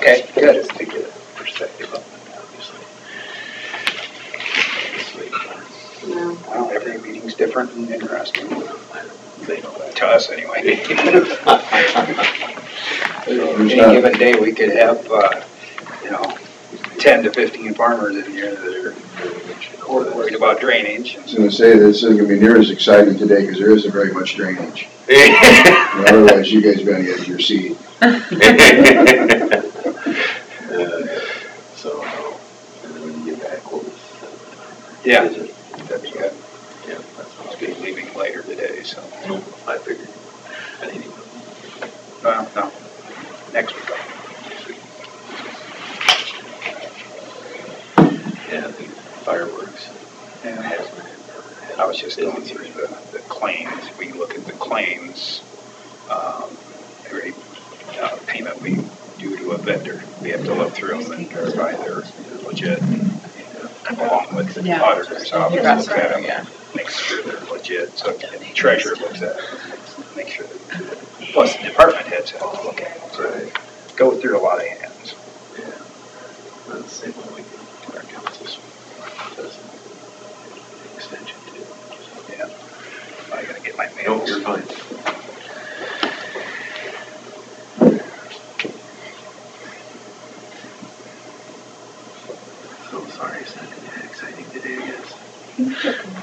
Okay, good. Just to get a perspective of it, obviously. No. Well, every meeting's different and interesting. They know that. To us, anyway. There's Any not- given day, we could have, 10 to 15 farmers in here that are worried about drainage. I was gonna say, this isn't gonna be near as exciting today, because there isn't very much drainage. Otherwise, you guys gotta get your seat. So, and then when you get back, we'll. Yeah. visit. That'd be good. Yeah, that sounds I'll be good. leaving later today, so. No, I figured. I didn't even. Well, no, next week. Yeah, the fireworks. Yeah. I was just going through the claims. We look at the claims, every payment we do to a vendor. We have to look through them and verify they're legit, along with the auditor's office looks at them, Yeah. make sure they're legit. So the treasurer looks at them, make sure they're, plus the department heads have to look at them. So they go through a lot of hands. Yeah. That's the same one we get our council's does extension too. Yeah. I gotta get my mail. No, you're fine. So sorry, it's not gonna be exciting today, I guess.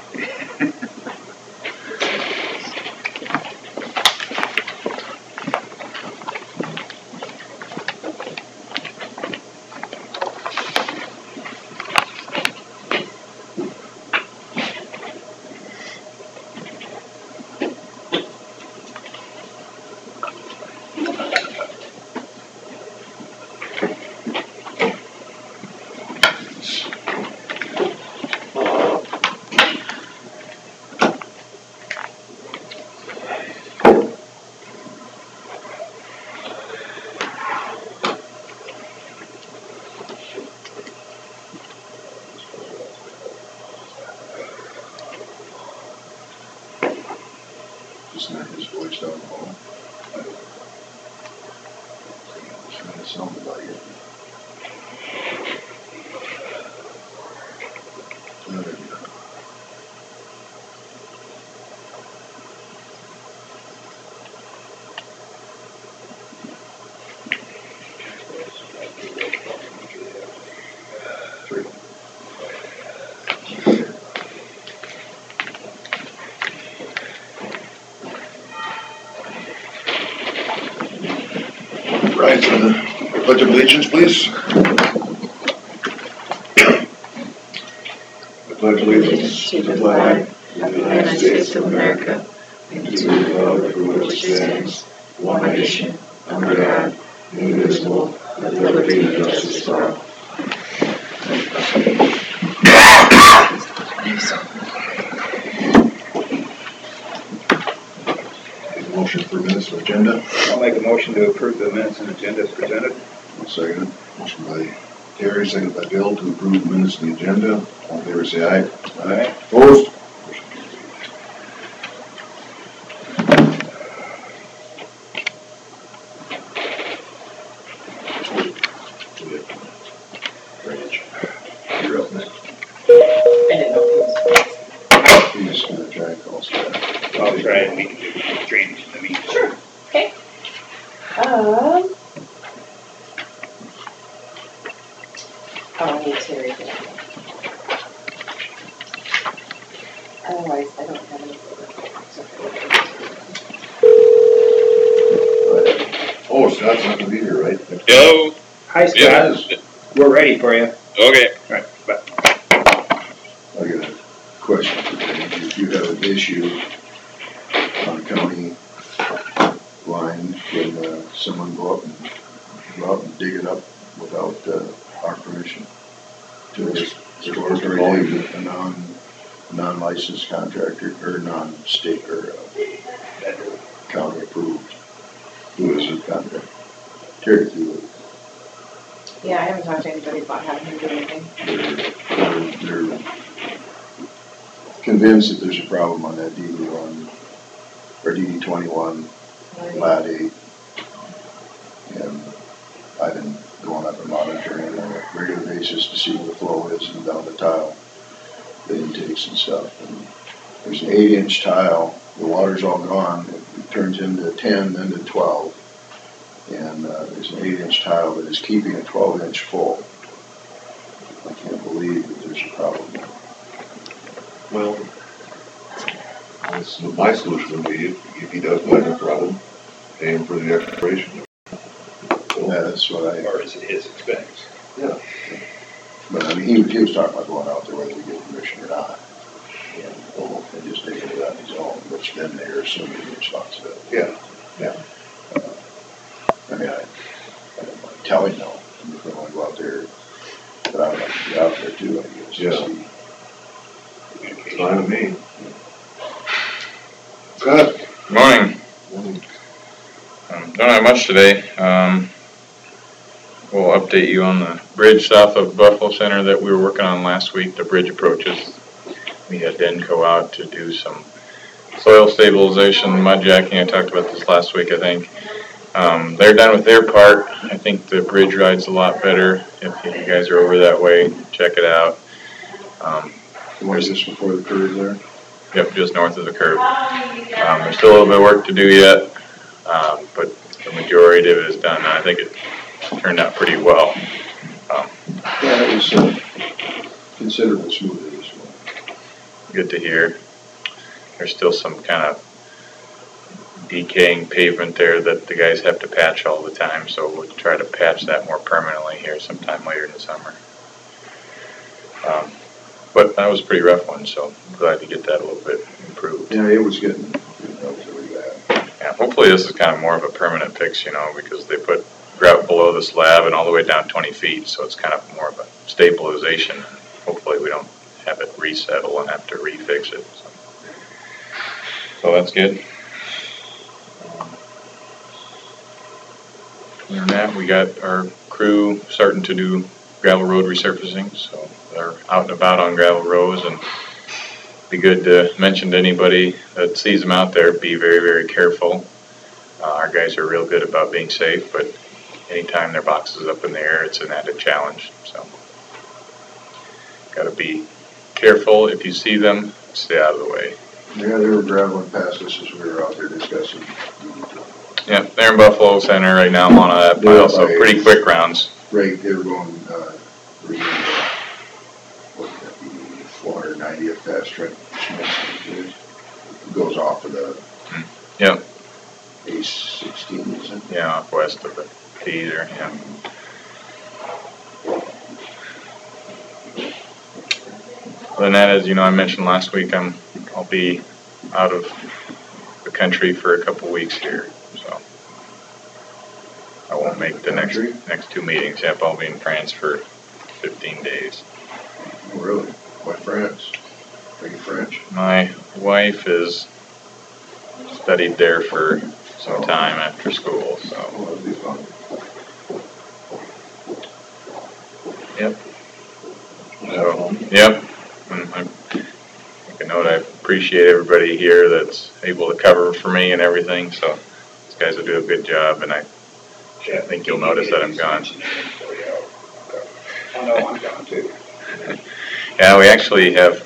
Just not his voice down the hall. Trying to sound about you. There you go. Three. Rise for the Pledge of Allegiance, please. I pledge allegiance to the flag of the United States of America and to the republic for which it stands, one nation, under God, indivisible, with liberty and justice for all. Motion for minutes of agenda. I'll make a motion to approve the minutes and agenda as presented. I'll second it. Motion by Terry, seconded by Bill to approve the minutes of the agenda. All in favor, say aye. Aye. Opposed? Drainage. You're up next. I didn't know if He's just gonna try and call Scott. I'll try and we can do drainage in the meeting. Sure. Okay. I need to read it. Otherwise, I don't have any. Oh, Scott's not gonna be here, right? Hello. Hi, Scott. Yeah. We're ready for you. Okay. All right, bye. I got a question for drainage. If you have an issue on county line, can someone go out and dig it up without our permission? To restore volume, a non-licensed contractor or non-state or county approved. Who is it contractor? Terry, who Yeah, I haven't talked to anybody about having him do anything. they're convinced that there's a problem on that DD1 or DD21 lat 8, and I've been going up and monitoring on a regular basis to see where the flow is and down the tile, the intakes and stuff. And there's an 8-inch tile, the water's all gone, it turns into 10, then to 12. And there's an 8-inch tile that is keeping a 12-inch full. I can't believe that there's a problem there. Well, my solution would be, if he does find a problem, pay him for the expiration. Yeah, that's what I. Or is it his expense? Yeah. But I mean, he was talking about going out there whether we get permission or not. And just taking it on his own, which then they're assuming the responsibility. Yeah, yeah. I mean, I don't mind telling them if they want to go out there, but I would like to get out there too, I guess. Yeah. To see. It's fine with me. Good. Morning. Don't have much today. We'll update you on the bridge south of Buffalo Center that we were working on last week, the bridge approaches. We had Denco out to do some soil stabilization, mud jacking. I talked about this last week, I think. They're done with their part. I think the bridge ride's a lot better. If you guys are over that way, check it out. The one just before the curve there? Yep, just north of the curve. There's still a little bit of work to do yet, but the majority of it is done. I think it turned out pretty well. Yeah, it was considerably smoother this one. Good to hear. There's still some kind of decaying pavement there that the guys have to patch all the time, so we'll try to patch that more permanently here sometime later in the summer. But that was a pretty rough one, so I'm glad to get that a little bit improved. Yeah, it was getting relatively bad. Yeah, hopefully this is kind of more of a permanent fix, because they put grout below the slab and all the way down 20 feet, so it's kind of more of a stabilization. Hopefully we don't have it resettle and have to refix it. So that's good. Other than that, we got our crew starting to do gravel road resurfacing, so they're out and about on gravel roads, and be good to mention to anybody that sees them out there, be very, very careful. Our guys are real good about being safe, but anytime their box is up in the air, it's an added challenge. So, got to be careful. If you see them, stay out of the way. Yeah, they were graveling past us as we were out there discussing. Yeah, they're in Buffalo Center right now on that pile, so pretty quick rounds. Right, they were going, what would that be, 490th fast track. It goes off of the Yep. A16, isn't it? Yeah, off west of the teaser, yeah. Other than that, as you know, I mentioned last week, I'll be out of the country for a couple weeks here, so I won't make the next 2 meetings. Yep, I'll be in France for 15 days. Oh, really? Why France? Are you French? My wife is studied there for some time after school, so. Oh, that'd be fun. Yep. So, yep. And I make a note, I appreciate everybody here that's able to cover for me and everything, so these guys will do a good job, and I think you'll notice that I'm gone. Oh, no, I'm gone too. Yeah, we actually have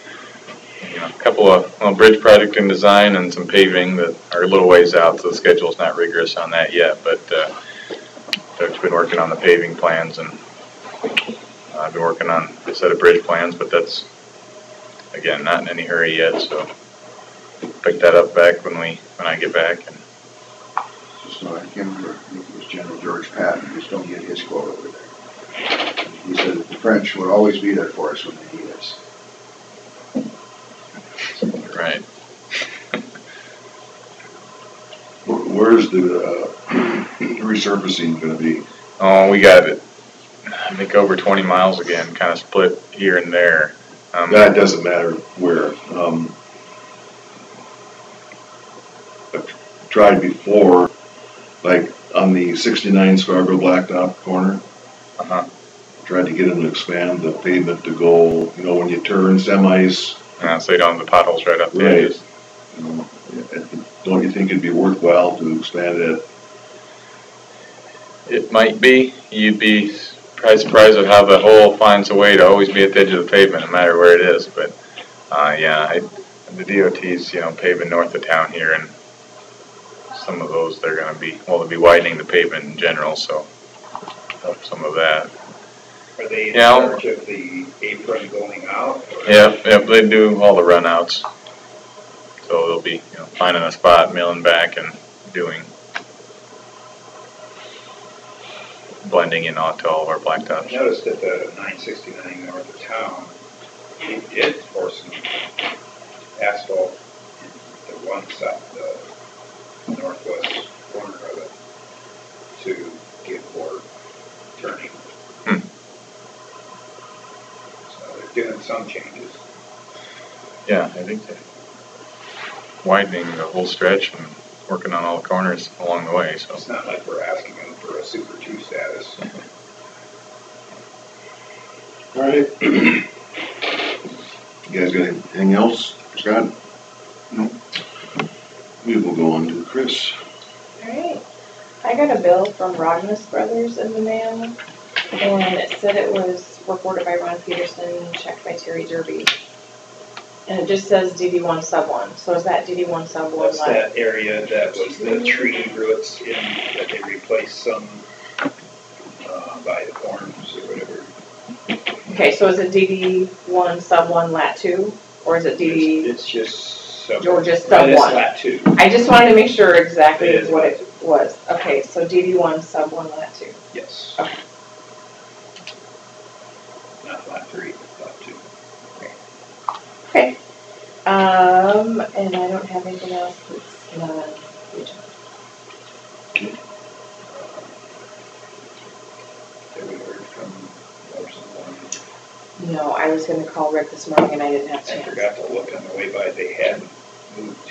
a couple of bridge project in design and some paving that are a little ways out, so the schedule's not rigorous on that yet, but Doug's been working on the paving plans, and I've been working on a set of bridge plans, but that's, again, not in any hurry yet, so pick that up back when I get back. And Just I can't remember, I think it was General George Patton, just don't get his quote over there. He said that the French will always be there for us when they need us. right. Where's the resurfacing going to be? Oh, we got it. I think over 20 miles again, kind of split here and there. That doesn't matter where. I've tried before, like on the 69 Scarborough Blacktop corner. Tried to get them to expand the pavement to go, when you turn semis. So you don't have the potholes right up the Right. edges. Don't you think it'd be worthwhile to expand it? It might be. You'd be surprised at how the hole finds a way to always be at the edge of the pavement, no matter where it is. But the DOT's paving north of town here, and some of those they'll be widening the pavement in general, so help some of that. Are they in charge of the apron going out? Yep, they do all the runouts. So they'll be finding a spot, milling back, and blending in onto all of our blacktops. I noticed that the 969 north of town, we did pour some asphalt in the one side, the northwest corner of it, to get more turning. So they're doing some changes. Yeah, I think they're widening the whole stretch and working on all the corners along the way. So it's not like we're asking them for a Super 2 status. All right. You guys got anything else, Scott? No. We will go on to Chris. Alright, I got a bill from Rognus Brothers in the mail, and it said it was reported by Ron Peterson, checked by Terry Derby. And it just says DD1 sub 1, so is that DD1 sub 1 That's left? that area that was the tree roots in, that they replaced some by the corners or whatever. Okay, so is it DD1 sub 1 lat 2, or is it DD? It's just sub 1. Or just sub 1? Lat 2. I just wanted to make sure exactly what it was. Okay, so DD1 sub 1 lat 2. Yes. Okay. Not lat 3, lat 2. Okay. And I don't have anything else that's not on the agenda. Have we heard from Larson One? No, I was going to call Rick this morning and I didn't have I time. forgot to look on the way by. They hadn't moved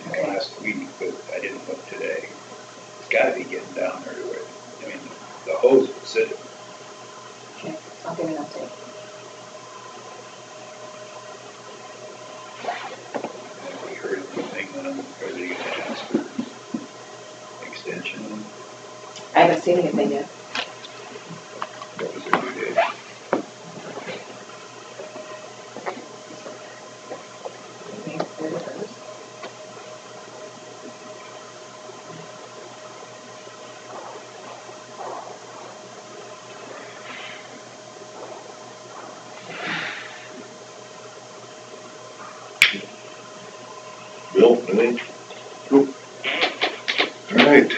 in the last week, but I didn't look today. It's got to be getting down there to it. I mean, the hose would sit. Okay, I'll give an update. Have we heard anything on, are they going to ask for extension? I haven't seen anything yet. What was their due date? Bill, anything? Nope. All right.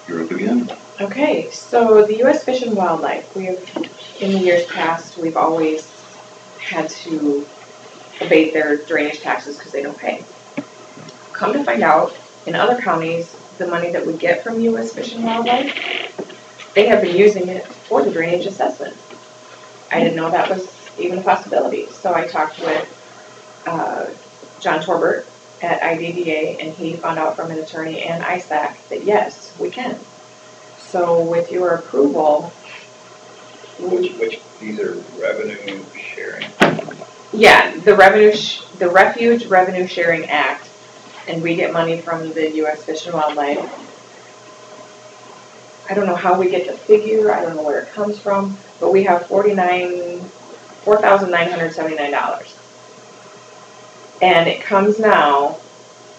You're up again. Okay, so the U.S. Fish and Wildlife, we have, in the years past, we've always had to abate their drainage taxes because they don't pay. Come to find out, in other counties, the money that we get from U.S. Fish and Wildlife, they have been using it for the drainage assessment. I didn't know that was even a possibility, so I talked with John Torbert at IDDA, and he found out from an attorney and ISAC that yes, we can. So with your approval, Which these are revenue sharing. yeah, the Refuge Revenue Sharing Act, and we get money from the U.S. Fish and Wildlife. I don't know how we get the figure, I don't know where it comes from, but we have $4,979. And it comes now,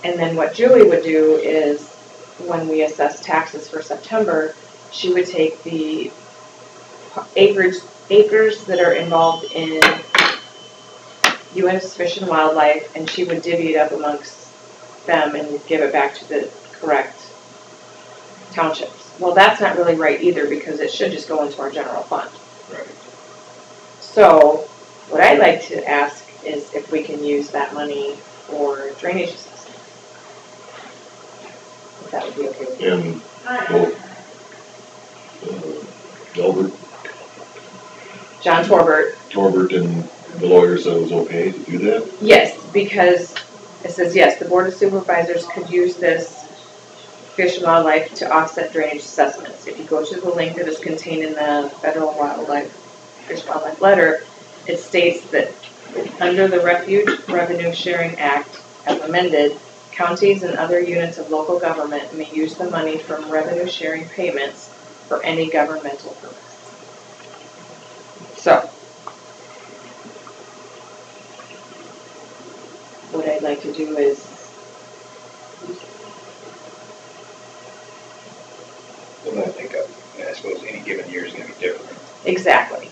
and then what Julie would do is, when we assess taxes for September, she would take the acres that are involved in U.S. Fish and Wildlife, and she would divvy it up amongst them and give it back to the correct townships. Well, that's not really right either, because it should just go into our general fund. Right. So what I'd like to ask is if we can use that money for drainage assessment. If that would be okay with you. And Delbert, John Torbert and the lawyer said it was okay to do that? Yes, because it says, yes, the Board of Supervisors could use this Fish and Wildlife to offset drainage assessments. If you go to the link that is contained in the Federal Fish and Wildlife letter, it states that under the Refuge Revenue Sharing Act, as amended, Counties and other units of local government may use the money from revenue sharing payments for any governmental purpose. So, what I'd like to do is, Well, I suppose any given year is gonna be different. exactly.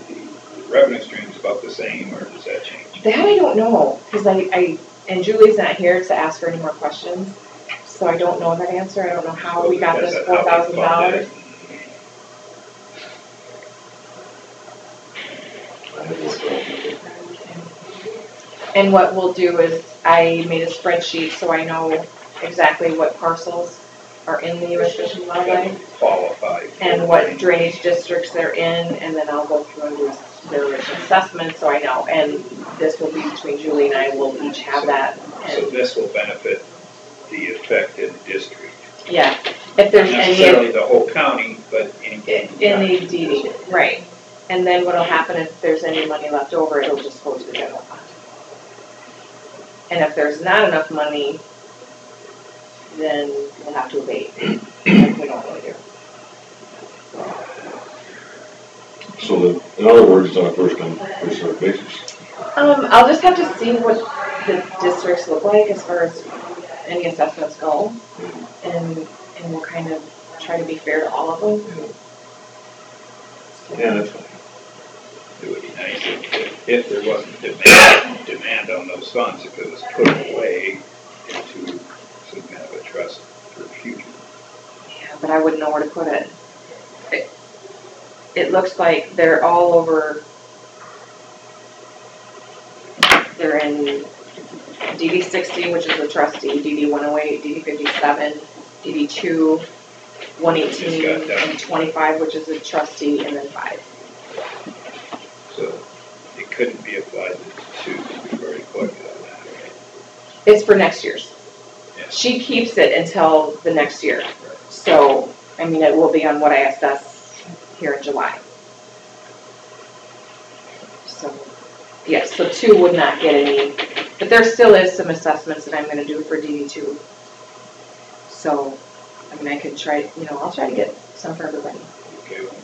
The revenue stream's about the same, or does that change? That I don't know, because and Julie's not here to ask her any more questions, so I don't know that answer. I don't know how we got this $4,000. And what we'll do is, I made a spreadsheet so I know exactly what parcels are in the U.S. Fish and Wildlife Qualify. and what drainage districts they're in, and then I'll go through and do their assessment so I know. And this will be between Julie and I, we'll each have that. So this will benefit the affected district. Yeah, if there's Not any. necessarily the whole county, but any. In the DD, right. And then what'll happen if there's any money left over, it'll just go to the general fund. And if there's not enough money, then we'll have to abate, like we normally do. So that, in other words, it's on a first come, first served basis. I'll just have to see what the districts look like as far as any assessments go. And we'll kind of try to be fair to all of them. Yeah, that's fine. It would be nice if there wasn't demand on those funds, if it was put away into some kind of a trust for the future. Yeah, but I wouldn't know where to put it. It looks like they're all over. They're in DD 60, which is a trustee, DD 108, DD 57, DD 2, 118, and 25, which is a trustee, and then 5. So it couldn't be applied to, we've already collected on that, right? It's for next year's. Yeah. She keeps it until the next year. So, I mean, it will be on what I assess here in July. So, yes, so 2 would not get any, but there still is some assessments that I'm going to do for DD2. So, I mean, I could try, I'll try to get some for everybody. Okay, well,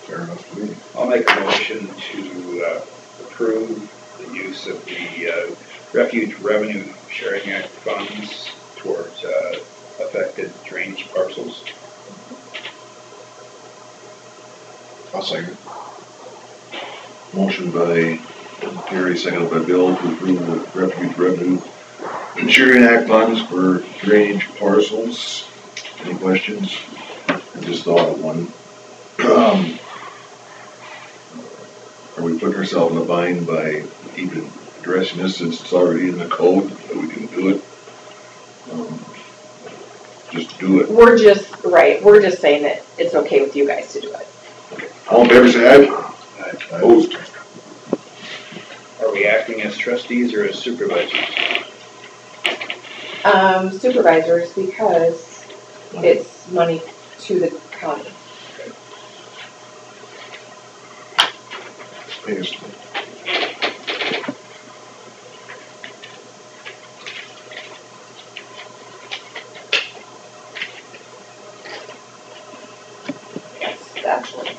Fair enough to me. I'll make a motion to approve the use of the Refuge Revenue Sharing Act funds towards affected drainage parcels. I'll second. Motion by Terry, seconded by Bill to approve the Refuge Revenue Sharing Act funds for drainage parcels. Any questions? I just thought of one. Are we putting ourselves in a bind by even addressing this since it's already in the code that we can do it? Just do it. We're just saying that it's okay with you guys to do it. All in favor, say aye. Opposed? Are we acting as trustees or as supervisors? Supervisors, because it's money to the county. Yes. Yes, actually.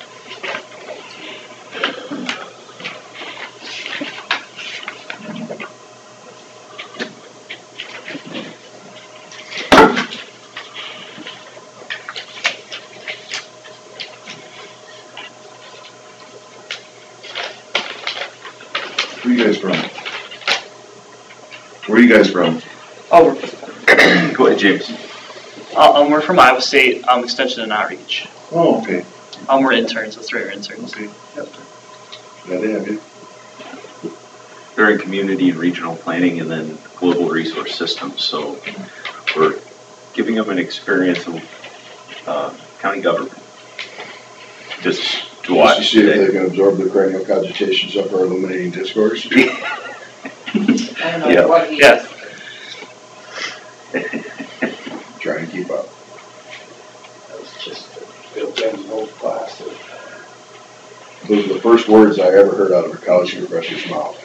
Where are you guys from? Oh, Go ahead, James. we're from Iowa State, Extension and Outreach. Oh, okay. We're interns, that's right, we're interns. Okay. Yep. Glad to have you. They're in community and regional planning and then global resource systems. So we're giving them an experience of county government. Just to watch. Just to see if they can absorb the cranial cogitations of our illuminating discourse. I don't know what he Yes. Trying to keep up. That was just built in the whole class. Those are the first words I ever heard out of a college professor's mouth.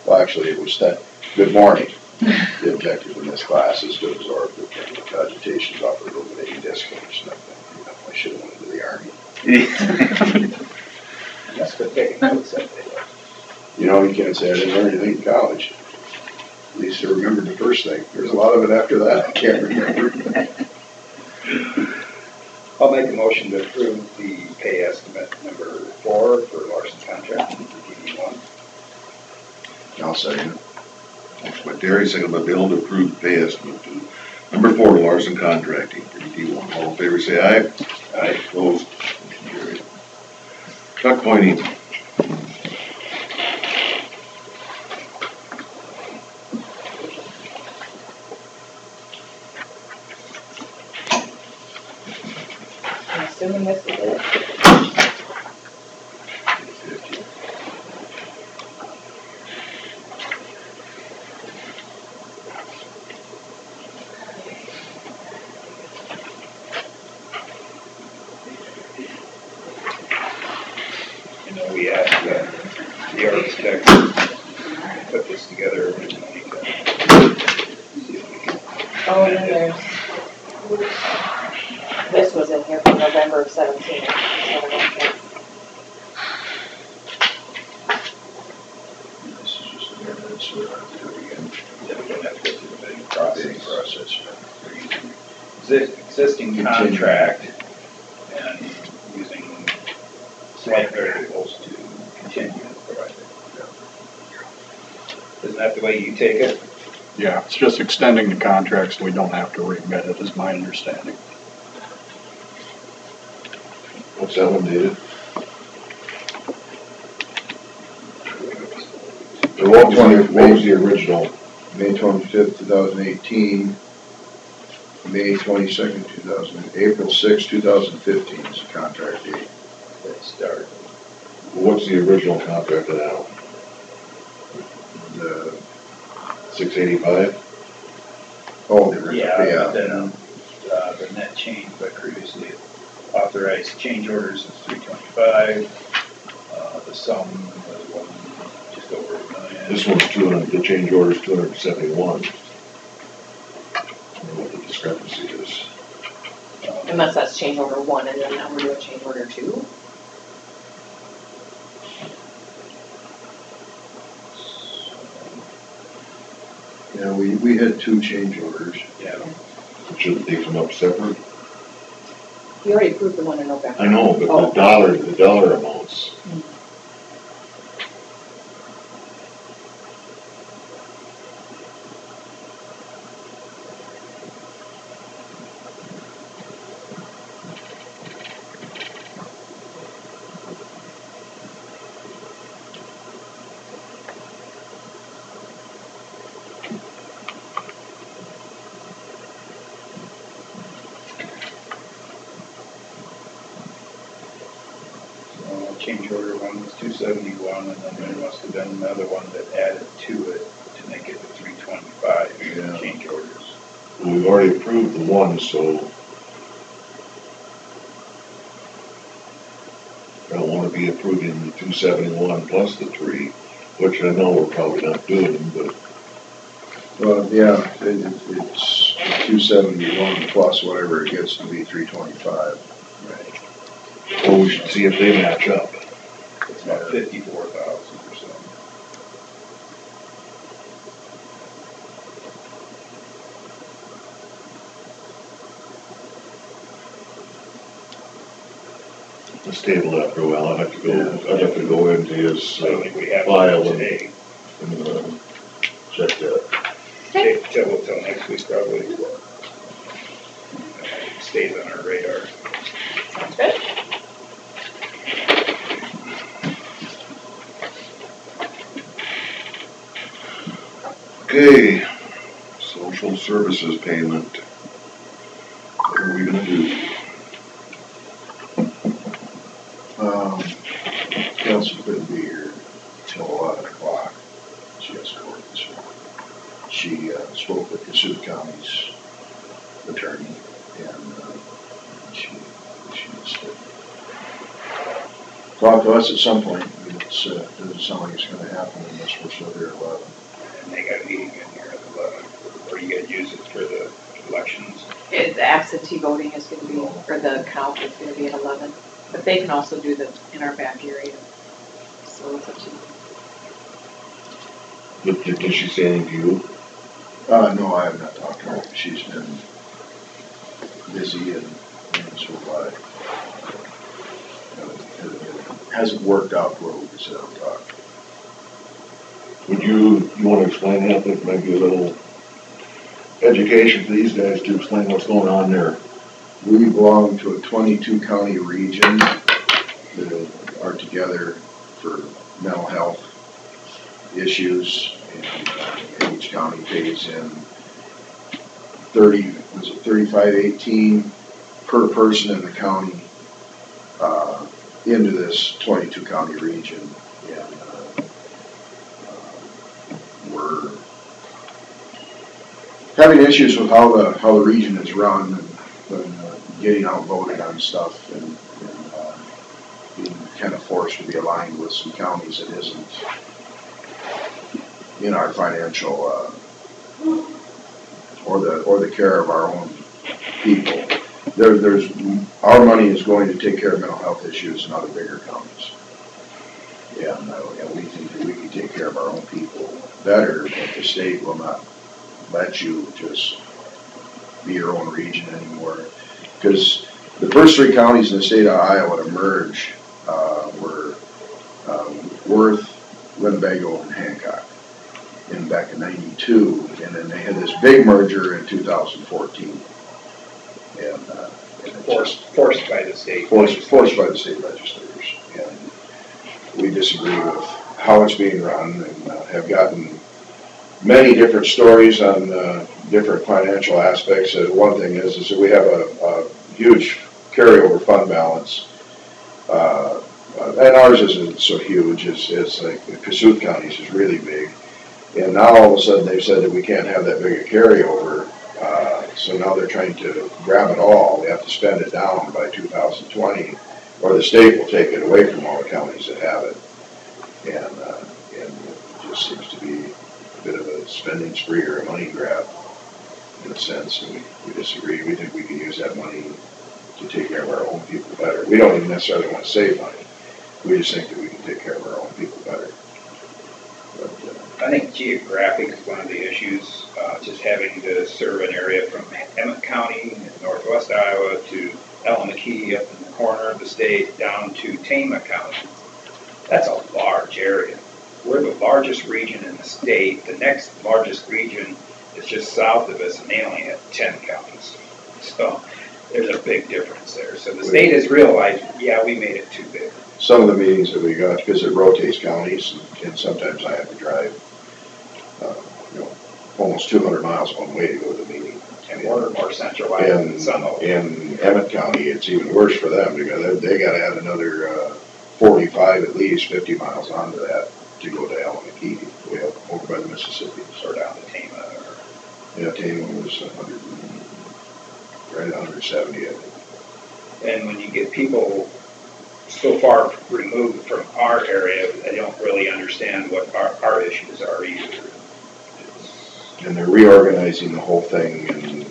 Well, actually, it was that, good morning. the objective in this class is to absorb the cogitations offered eliminating discourse. I should have went into the Army. That's good taking notes. You know, you can't say I didn't learn anything in college. At least I remembered the first thing. There's a lot of it after that I can't remember. I'll make a motion to approve the pay estimate number 4 for Larson's contract, DD1. I'll second it. Motion by Terry, second by Bill, to approve the pay estimate to number 4, Larson Contracting for DD1. All in favor, say aye. Aye. Opposed? Motion carried. Tuck pointing. I'm assuming this is it. You know, we asked the architect to put this together originally. Oh, and then this was in here from November of 17. So I don't think- This is just a minute, so we don't have to do it again. Then we don't have to go through the bidding Bidding process. process. Existing contract and using slight variables to continue the project. Isn't that the way you take it? Yeah, it's just extending the contract so we don't have to rebid it, is my understanding. What's that one dated? What was the original? May 25th, 2018, May 22nd, April 6th, 2015 is the contract date. That start. What's the original contract now? The, 685? oh, the original, Yeah, yeah. then, the net change by previously authorized change orders is 325. The sum was just over $1 million. This one's 200, the change order's 271. I don't know what the discrepancy is. Unless that's change order 1 and then now we're doing change order 2. Yeah, we had 2 change orders. Yeah. Shouldn't they come up separate? You already approved the one in November. I know, but Oh. the dollar amounts. Change order 1 was 271, and then there must have been another one that added to it to make it the 325 Yeah. change orders. Well, we've already approved the one, so I don't want to be approving the 271 plus the 3, which I know we're probably not doing, but Well, yeah, it's 271 plus whatever it gets to be 325. Right. well, we should see if they match up. It's about 54,000 or so. Let's table that for a while. I'd have to go into his I don't think we have file it and today. check that. Till next week probably. Stays on our radar. Sounds good. Okay, social services payment. What are we gonna do? Kelsey couldn't be here till 11 o'clock. She has court this morning. She spoke with Cassuth County's attorney, and she needs to talk to us at some point. It doesn't sound like it's going to happen unless we're still here at 11. And they got a meeting in here at 11. you gonna use it for the elections? The absentee voting is gonna be, or the count is gonna be at 11, but they can also do the, in our back area. So it's up to you. Did she say anything to you? No, I have not talked to her. She's been busy and so it hasn't worked out where we could sit down and talk. Would you want to explain that? There might be a little education for these guys to explain what's going on there. We belong to a 22 county region that are together for mental health issues, and each county pays in 3518 per person in the county into this 22 county region, and we're having issues with how the region is run and getting outvoted on stuff and being kind of forced to be aligned with some counties that isn't in our financial or the care of our own people. There's our money is going to take care of mental health issues in other bigger counties, and we think that we can take care of our own people better, but the state will not let you just be your own region anymore. Because the first three counties in the state of Iowa to merge were Worth, Winnebago, and Hancock back in '92, and then they had this big merger in 2014. And Forced by the state. Forced by the state legislators. And we disagree with how it's being run and have gotten many different stories on different financial aspects. One thing is that we have a huge carryover fund balance. And ours isn't so huge. It's like Kasuth County's is really big. And now all of a sudden they've said that we can't have that big a carryover. So now they're trying to grab it all. They have to spend it down by 2020, or the state will take it away from all the counties that have it. And it just seems to be a bit of a spending spree or a money grab in a sense. And we disagree. We think we can use that money to take care of our own people better. We don't even necessarily want to save money. We just think that we can take care of our own people better. But, I think geographic is one of the issues, just having to serve an area from Emmett County in northwest Iowa to Elmekey up in the corner of the state down to Tama County. That's a large area. We're the largest region in the state. The next largest region is just south of us, and they only have 10 counties. So there's a big difference there. So the state has realized, yeah, we made it too big. some of the meetings that we got, because it rotates counties, and sometimes I have to drive, almost 200 miles one way to go to the meeting. And we're more central Iowa than some of them. In Emmett County, it's even worse for them, because they gotta add another 45, at least 50 miles onto that to go to Elmekey, way up over by the Mississippi. Or down to Tama. Yeah, Tama was 100, right at 170, I think. And when you get people so far removed from our area, they don't really understand what our issues are either. And they're reorganizing the whole thing, and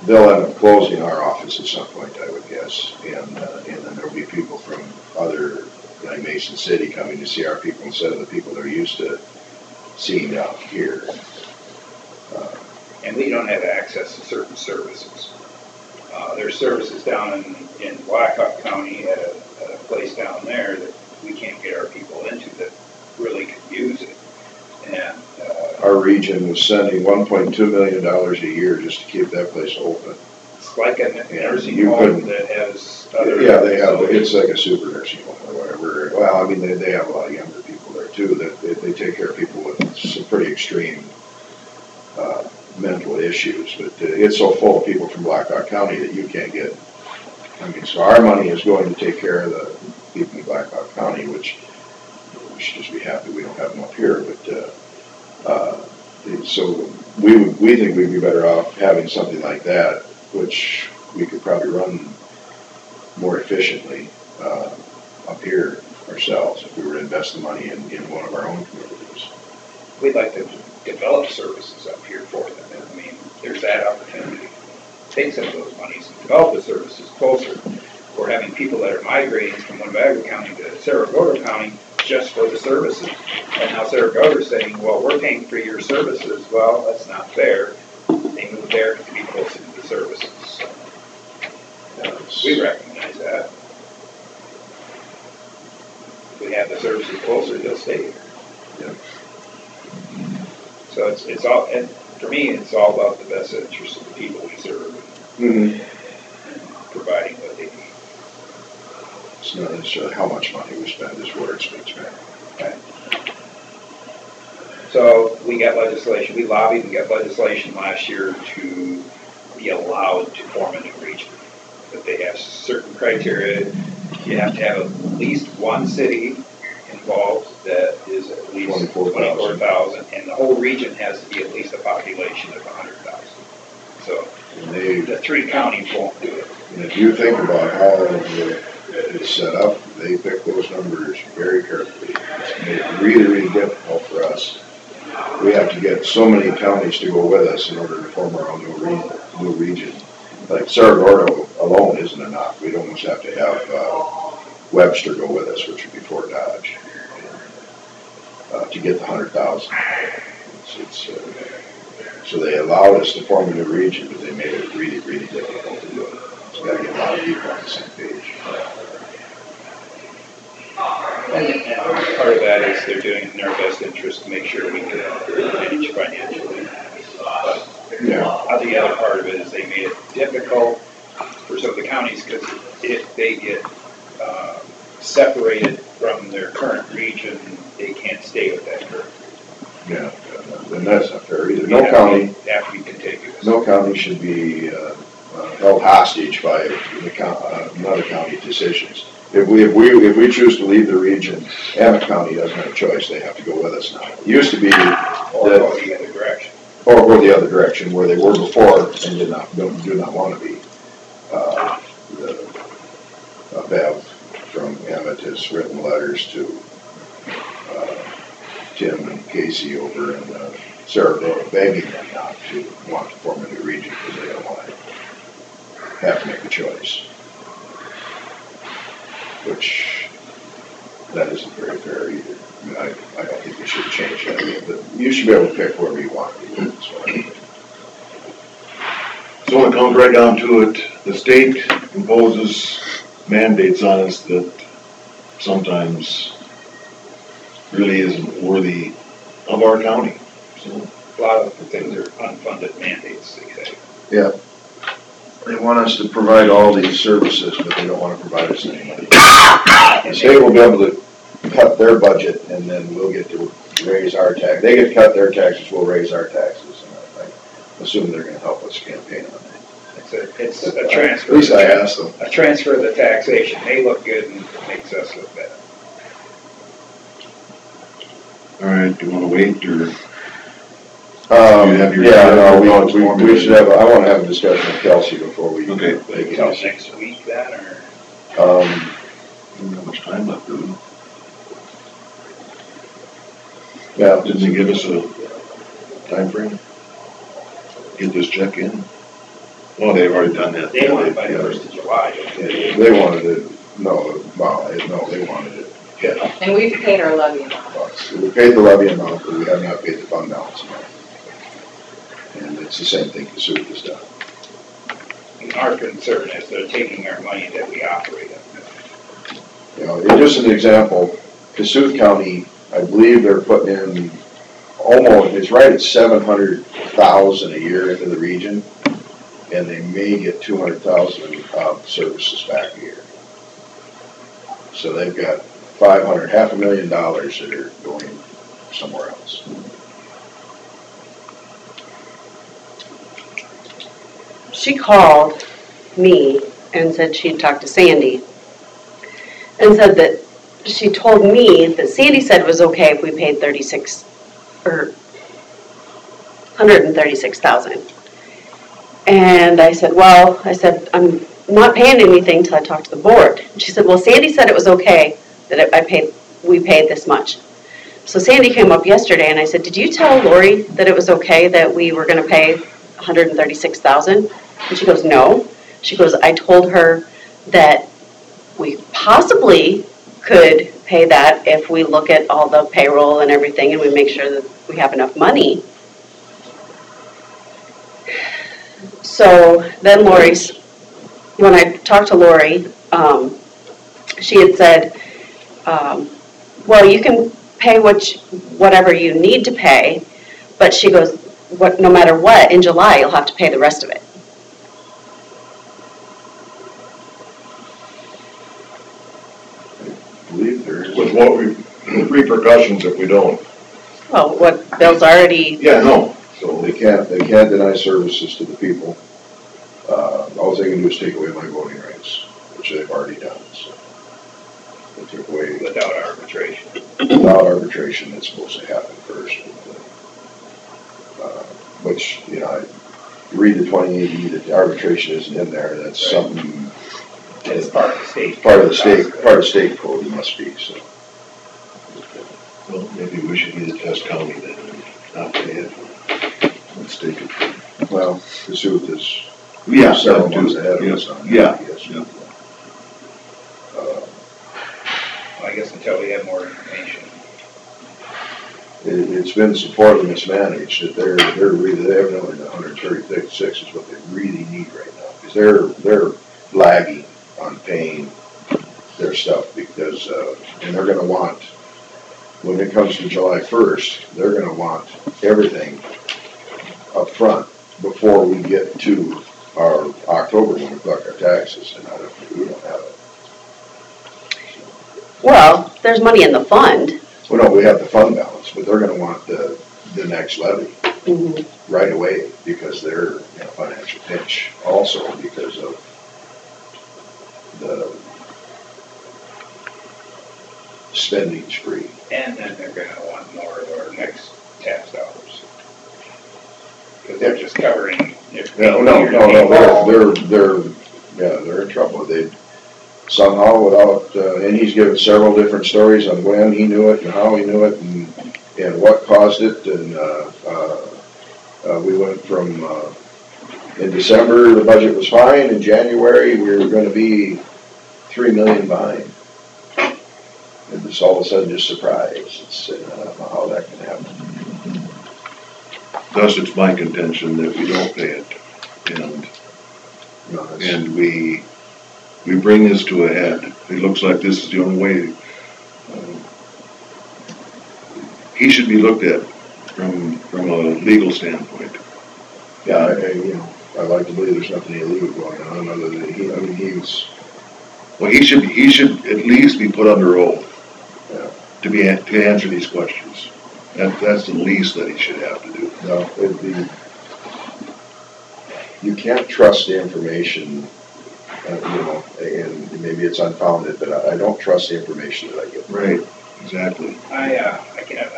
they'll end up closing our office at some point, I would guess, and then there'll be people from other, like Mason City, coming to see our people instead of the people they're used to seeing down here. And we don't have access to certain services. There's services down in Blackhawk County at a place down there that we can't get our people into that really could use it. And our region was sending $1.2 million a year just to keep that place open. It's like a nursing home that has other... Yeah, they have, it's like a super nursing home or whatever. Well, I mean, they have a lot of younger people there too, that they take care of people with some pretty extreme mental issues, but it's so full of people from Blackhawk County that you can't get. I mean, so our money is going to take care of the people in Blackhawk County, which we should just be happy we don't have them up here. But so we think we'd be better off having something like that, which we could probably run more efficiently up here ourselves if we were to invest the money in one of our own communities. we'd like to develop services up here for them. I mean, there's that opportunity. Take some of those monies and develop the services closer. We're having people that are migrating from Winnebago County to Saragota County just for the services. And now Saragota's saying, well, we're paying for your services. Well, that's not fair. They moved there to be closer to the services. So, we recognize that. If we have the services closer, they'll stay here. Yeah. So it's all, and for me, it's all about the best interest of the people we serve. Mm-hmm. Providing what they need. It's not necessarily how much money we spend, is where it's being spent. Okay. So we got legislation, we lobbied and got legislation last year to be allowed to form a new region. But they have certain criteria. You have to have at least one city involved that is at least 24,000, and the whole region has to be at least a population of 100,000. So the 3 counties won't do it. And if you think about how it's set up, they pick those numbers very carefully. It's made it really, really difficult for us. We have to get so many counties to go with us in order to form our own new region. Like Saragordo alone isn't enough. We'd almost have to have Webster go with us, which would be Fort Dodge, to get the 100,000. So they allowed us to form a new region, but they made it really, really difficult to do it. So we've got to get a lot of people on the same page. And part of that is they're doing it in their best interest to make sure we can manage financially. But the other part of it is they made it difficult for some of the counties, because if they get separated from their current region, they can't stay with that current. Yeah, and that's not fair either. No county have to be contiguous. No county should be held hostage by another county decisions. If we choose to leave the region, Emmett County doesn't have a choice. They have to go with us now. It used to be or go the other direction. Or go the other direction where they were before and do not want to be. Bev from Emmett has written letters to Tim and Casey over in Saragordo, begging them not to want to form a new region because they don't want to have to make a choice. Which, that isn't very fair either. I mean, I don't think we should change that, but you should be able to pick wherever you want to be. So when it comes right down to it, the state imposes mandates on us that sometimes really isn't worthy of our county. So a lot of the things are unfunded mandates, they say. Yeah. They want us to provide all these services, but they don't want to provide us any money. The state will be able to cut their budget, and then we'll get to raise our tax. They get to cut their taxes, we'll raise our taxes. And I assume they're going to help us campaign on that. It's a transfer. At least I asked them. A transfer of the taxation. They look good and it makes us look better. all right, do you want to wait or? We should have. I want to have a discussion with Kelsey before we. Okay. Until next week, then, or? I don't have much time left, do we? Yeah. Didn't they give us a time frame? Get this check in? Well, they've already done that. They want it by the 1st of July. They wanted it. No, they wanted it. Yeah. And we've paid our levy amount. We paid the levy amount, but we have not paid the fund balance amount. And it's the same thing Kasuth has done. And our concern is they're taking our money that we operate on. You know, just an example, Kasuth County, I believe they're putting in almost, it's right at 700,000 a year into the region, and they may get 200,000 of services back a year. So they've got $500,000 that are going somewhere else. She called me and said she'd talked to Sandy and said that she told me that Sandy said it was okay if we paid 136,000. And I said, I'm not paying anything till I talk to the board. And she said, well, Sandy said it was okay that we paid this much. So Sandy came up yesterday and I said, did you tell Lori that it was okay that we were gonna pay $136,000? And she goes, no. She goes, I told her that we possibly could pay that if we look at all the payroll and everything and we make sure that we have enough money. So then when I talked to Lori, she had said, well, you can pay whatever you need to pay, but she goes, no matter what, in July, you'll have to pay the rest of it. I believe there is. With what repercussions if we don't? Well, what Bill's already. Yeah, no. So they can't deny services to the people. All they can do is take away my voting rights, which they've already done, so. They took away. Without arbitration. Without arbitration, it's supposed to happen first. Which, you know, you read the 2080, that the arbitration isn't in there, that's Right. something. It's part of the state. Part of the state code, it must be, so. Well, maybe we should be the test county then, and not pay it. Let's take it. Well, Kasuth is Yeah, several that months too. ahead of us on that, Yeah, I guess. yeah. I guess until we have more information. It's been supposedly mismanaged, that they're really, they have only 136 is what they really need right now, because they're lagging on paying their stuff, because, and they're gonna want, when it comes to July 1st, they're gonna want everything up front before we get to our October when we collect our taxes, and we don't have it. Well, there's money in the fund. Well, no, we have the fund balance, but they're gonna want the next levy right away, because they're in a financial pinch also because of the spending spree. And then they're gonna want more of our next tax dollars. Because they're just covering. No, they're in trouble. They somehow without, and he's given several different stories on when he knew it and how he knew it and what caused it. And we went from, in December, the budget was fine. In January, we were gonna be 3 million behind. And it's all of a sudden just surprise. It's, I don't know how that can happen. Thus, it's my contention that we don't pay it, and we bring this to a head. It looks like this is the only way. He should be looked at from a legal standpoint. Yeah, I like to believe there's nothing illegal going on other than Well, he should at least be put under oath. Yeah. To answer these questions. That's the least that he should have to do. No, you can't trust the information, and maybe it's unfounded, but I don't trust the information that I get. Right, exactly. I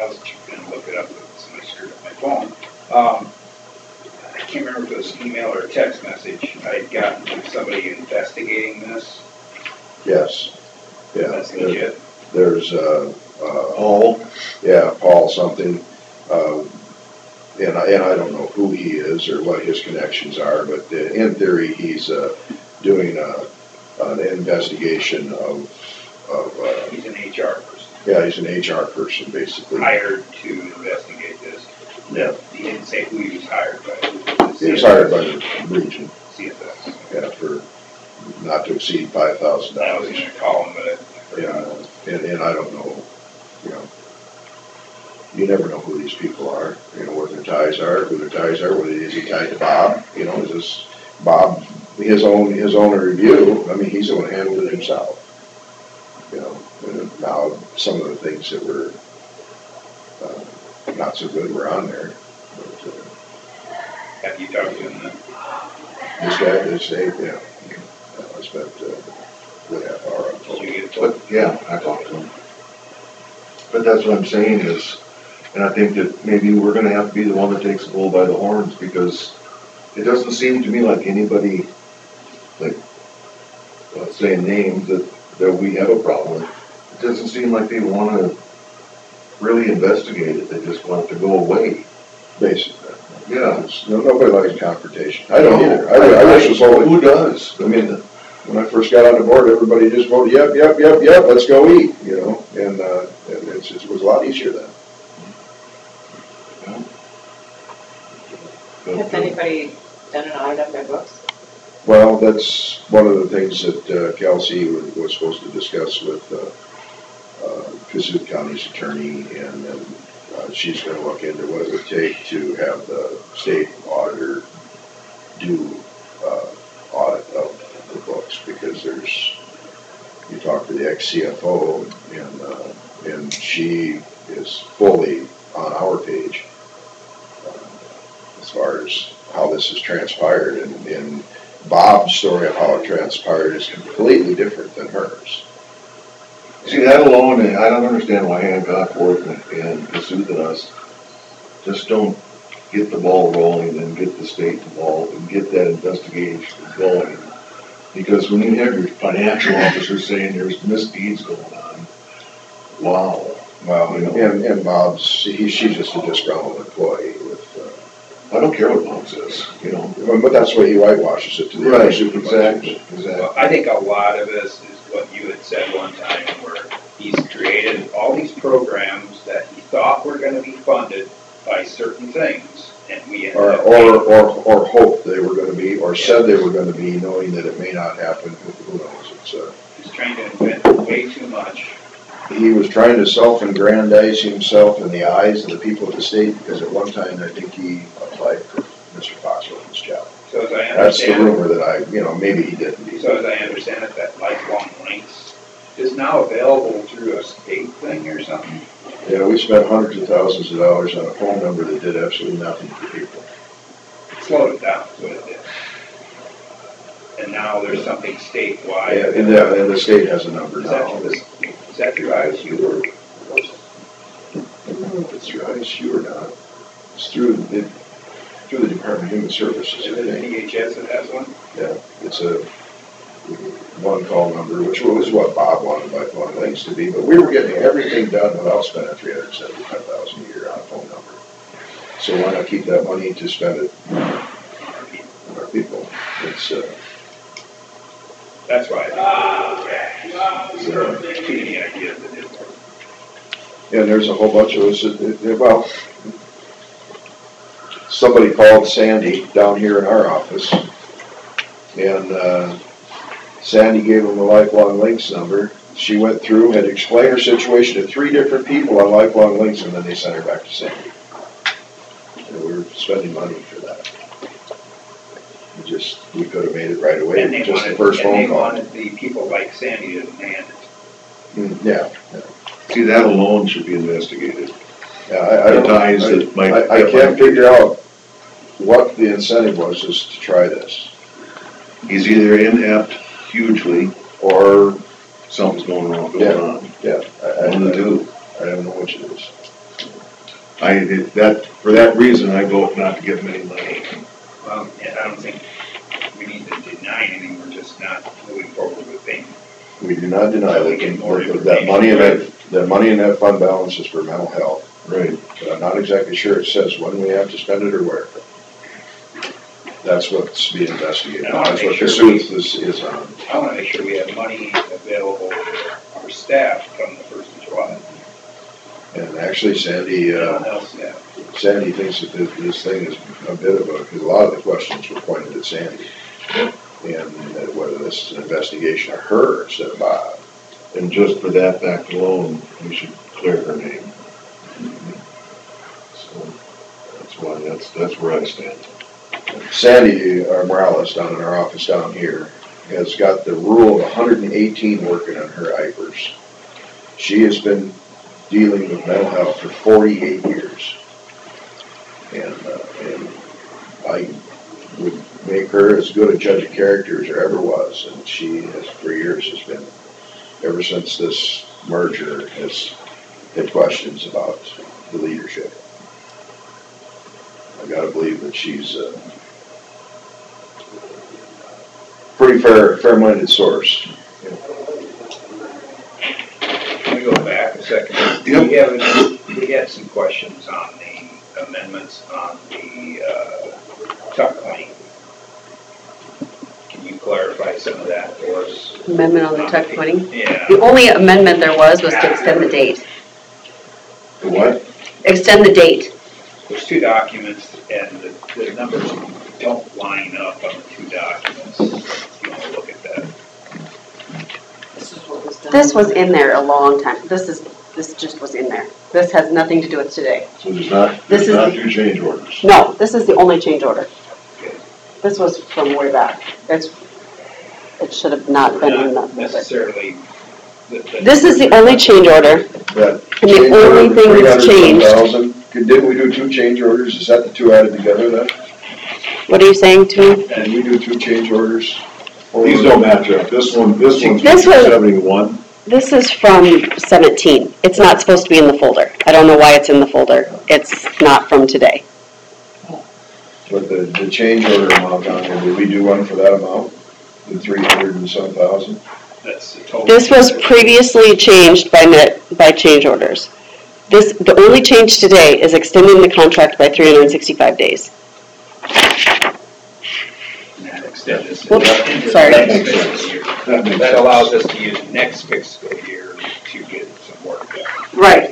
was gonna look it up, but somebody screwed up my phone. I can't remember if it was email or text message. I had gotten from somebody investigating this. Yes. Yeah. That's legit. There's, Paul? Yeah, Paul something, and I don't know who he is or what his connections are, but in theory, he's doing an investigation of. He's an HR person. Yeah, he's an HR person, basically. Hired to investigate this. Yeah. He didn't say who he was hired by. He was hired by the region. CFS. Yeah, for not to exceed $5,000. I was gonna call him, but Yeah, and I don't know, you never know who these people are, what their ties are, whether is he tied to Bob, is this Bob, his own review, I mean, he's the one who handled it himself. And now some of the things that were not so good were on there. But, have you talked to him then? This guy, yeah. I spent a good half hour on Did you get it? But, yeah, I talked to him. But that's what I'm saying is, and I think that maybe we're gonna have to be the one that takes the bull by the horns, because it doesn't seem to me like anybody, saying names that we have a problem with. It doesn't seem like they wanna really investigate it, they just want it to go away. basically. Yeah. Nobody likes confrontation. I don't either. I wish it was all, Who does? I mean, when I first got on the board, everybody just voted, yep, let's go eat, you know, and it was a lot easier then. Has anybody done an audit of their books? Well, that's one of the things that Kelsey was supposed to discuss with Cassuth County's attorney, and then she's gonna look into what it would take to have the state auditor do audit of the books, because you talk to the ex-CFO, and she is fully on our page as far as how this has transpired, and Bob's story of how it transpired is completely different than hers. See, that alone, I don't understand why Hancock, Worth, and Cassuth and us just don't get the ball rolling and get the state involved and get that investigation going. Because when you have your financial officer saying there's misdeeds going on, wow. Well, and Bob's, she's just a disgruntled employee with, I don't care what Bob says, you know. but that's the way he whitewashes it to the other supervisors. Exactly. Well, I think a lot of this is what you had said one time, where he's created all these programs that he thought were gonna be funded by certain things, and we ended up. Or hoped they were gonna be, or said they were gonna be, knowing that it may not happen, who knows, He's trying to invent way too much. he was trying to self-aggrandize himself in the eyes of the people at the state, because at one time, I think he applied for Mr. Foxworth's job. So as I That's the understand rumor that maybe he didn't. So as I understand it, that lifelong links is now available through a state thing or something? Yeah, we spent hundreds of thousands of dollars on a phone number that did absolutely nothing for people. Slowed it down, is what it did. And now there's something statewide. Yeah, and the state has a number now. Is that through ISU or? I don't know if it's through ISU or not. It's through the Department of Human Services, Is I it think. DHS that has one? Yeah, it's a one call number, which was what Bob wanted by phone links to be, but we were getting everything done without spending $375,000 a year on a phone number. So why not keep that money to spend it on our people? It's, That's why. Too many ideas that didn't work. and there's a whole bunch of us well, somebody called Sandy down here in our office, and Sandy gave him the Lifelong Links number. She went through, had explained her situation to 3 different people on Lifelong Links, and then they sent her back to Sandy. And we were spending money for that. We could have made it right away, And they just the wanted, first phone and they call. wanted the people like Sandy to man it. Yeah. See, that alone should be investigated. Yeah, I The don't, ties that might. I can't figure out what the incentive was just to try this. He's either inept hugely Or, something's going on. yeah, I One of the two. I don't know which it is. For that reason, I vote not to give him any money. Well, yeah, I don't think we need to deny anything, we're just not moving forward with things. We do not deny We get more that money in that fund balance is for mental health. Right. But I'm not exactly sure it says when we have to spend it or where. That's what's being investigated. And I wanna That's make what sure we- Cassuth is on. I wanna make sure we have money available for our staff come the 1st of July. And actually, Sandy, Everyone else, yeah. Sandy thinks that this thing is a bit of because a lot of the questions were pointed at Sandy. And whether this is an investigation of her instead of Bob. And just for that fact alone, we should clear her name. So that's where I stand. Sandy Morales down in our office down here has got the rule of 118 working on her IPers. She has been dealing with mental health for 48 years. And I would make her as good a judge of character as there ever was. And she has, for years, has been, ever since this merger, has had questions about the leadership. I gotta believe that she's a pretty fair-minded source. Can we go back a second? Yep. We had some questions on the amendments on the tuck pointing. Can you clarify some of that for us? Amendment on the tuck pointing? Yeah. The only amendment there was to extend the date. The what? Extend the date. There's two documents and the numbers don't line up on the two documents. You want to look at that? This is what was done. This was in there a long time. This just was in there. This has nothing to do with today. So there's not two change orders? No, this is the only change order. This was from way back. It should have not been in Not that. necessarily. This is the only change order, That and the only thing that's changed. Didn't we do two change orders? Is that the two added together then? What are you saying to me? And we do two change orders? These don't match up. This one's This from was- 71. This is from 17. It's not supposed to be in the folder. I don't know why it's in the folder. It's not from today. But the change order amount on there, did we do one for that amount? The 300 and some thousand? That's the total. This was previously changed by change orders. The only change today is extending the contract by 365 days. And that extends. Whoops, into sorry. the That next makes sense. fiscal year. That makes That sense. allows us to use next fiscal year to get some work done. Right.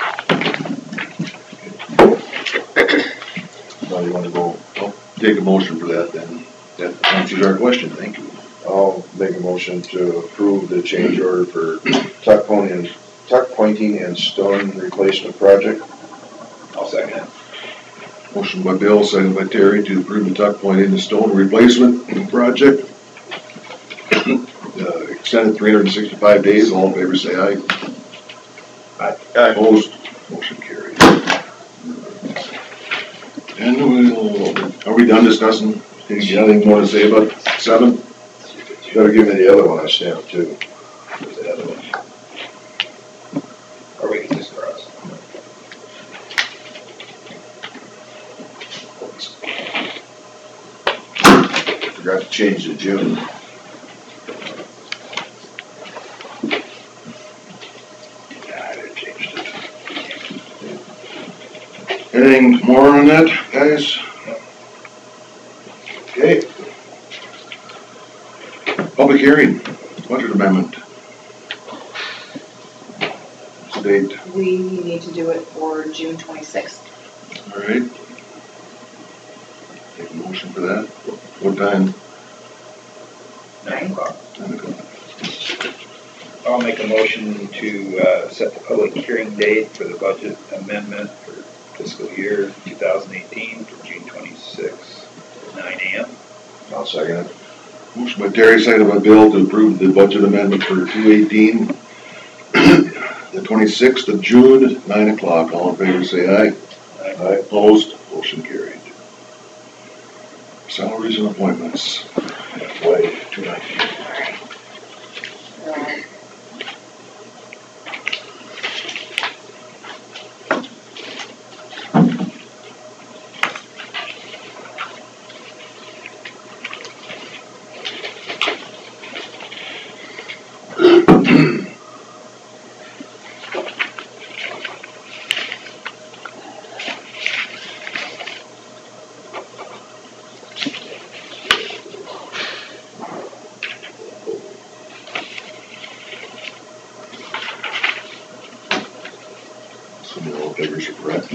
Now you want to go, well, take a motion for that then. That answers our question, thank you. I'll make a motion to approve the change order for tuck pointing and stone replacement project. I'll second it. Motion by Bill, second by Terry to approve the tuck point in the stone replacement project. Extended 365 days, all in favor say aye. Aye. Opposed, motion carried. And are we done discussing? Anything more to say about 7? You gotta give me the other one I stamped too. Where's the other one? Or we can just cross. Forgot to change to June. I didn't change it. Anything more on that, guys? Okay. Public hearing, budget amendment. What's the date? We need to do it for June 26th. All right. Take a motion for that. What time? 9 o'clock. 9 o'clock. I'll make a motion to set the public hearing date for the budget amendment for fiscal year 2018 for June 26, 9 a.m. I'll second it. Motion by Terry, seconded by Bill to approve the budget amendment for 2018, the 26th of June, 9 o'clock. All in favor, say aye. Aye. Opposed, motion carried. Salaries and appointments. Way tonight. Some of the old figures are correct.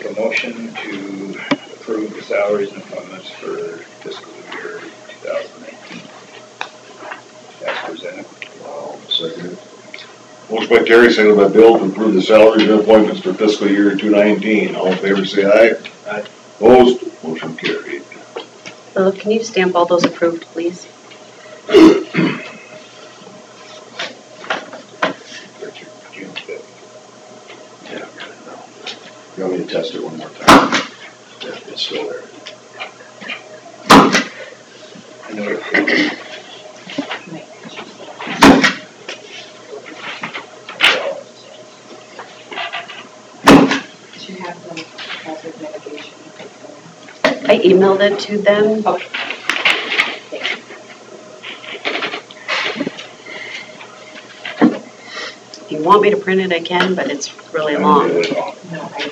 make a motion to approve the salaries and appointments for fiscal year 2019. As presented. I'll second it. Motion by Terry, seconded by Bill to approve the salaries and appointments for fiscal year 2019. All in favor, say aye. Aye. Opposed? Motion carried. Philip, can you stamp all those approved, please? June 5th. Yeah, I've got it now. You want me to test it one more time? Yeah, it's still there. I know it. Do you have the hazard mitigation? I emailed it to them. Okay. If you want me to print it, I can, but it's really long. No, I.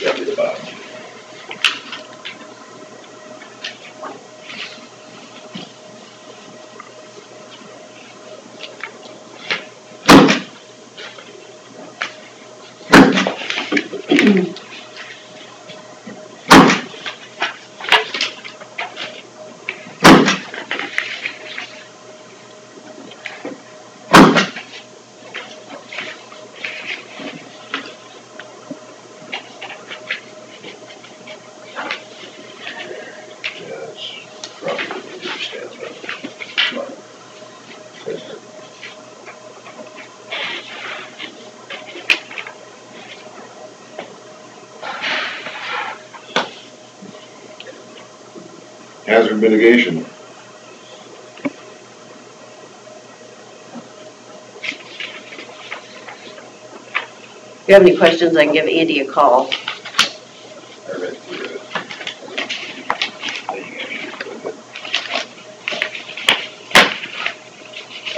Up to the bottom. Yeah, it's probably understands that. Hazard mitigation. If you have any questions, I can give Andy a call. I read through it.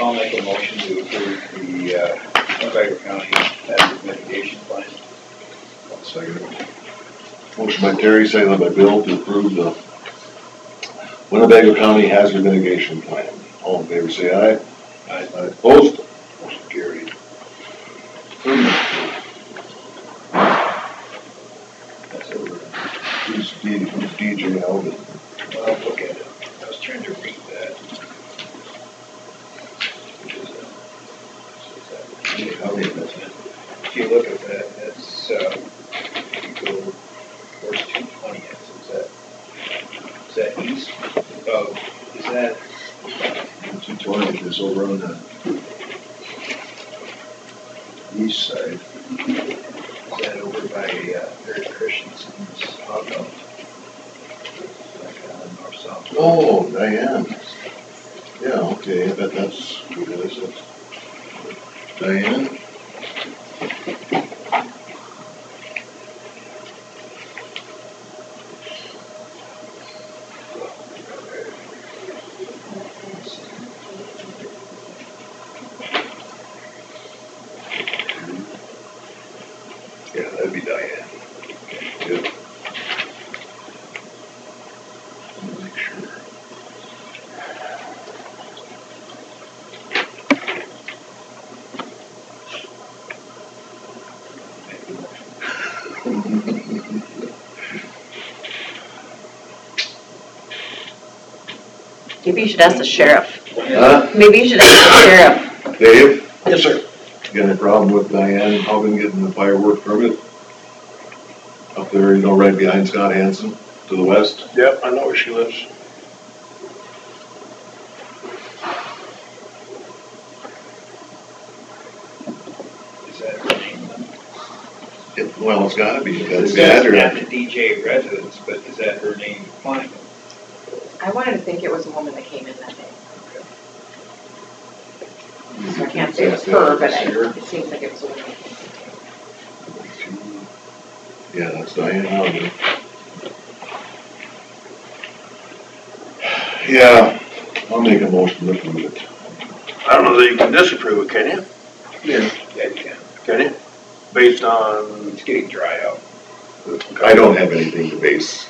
I'll make a motion to approve the Winnebago County hazard mitigation plan. I'll second it. Motion by Terry, seconded by Bill to approve the Winnebago County Hazard Mitigation Plan. All in favor, say aye. Aye. Opposed? Motion carried. That's over. Who's DJ Alvin? Well, look at it. I was trying to read that. Which is that? If you look at that, that's, you go, where's 220 is that east? Oh, is that, 220 is over on the east side. is that over by Mary Christensen's hot dog? Like north-south. Oh, Diane. Yeah, okay, I bet that's who it is. It's Diane? Yeah, that'd be Diane. Yep. Make sure. Make the motion. Maybe you should ask the sheriff. Huh? Maybe you should ask the sheriff. Dave? Yes, sir. Got any problem with Diane Hogan getting the firework permit? Up there, you know, right behind Scott Hansen to the west? Yep, I know where she lives. Is that her name then? Well, it's gotta be, It that's the says at address. the DJ residence, but is that her name applying? I wanted to think it was a woman that came in that day. So I can't say it was her, but it seems like it was a woman. Yeah, that's Diane Hogan. Yeah, I'll make a motion to approve it. I don't know that you can disapprove it, can you? Yeah. Yeah, you can. Can you? Based on, It's getting dry out. I don't have anything to base,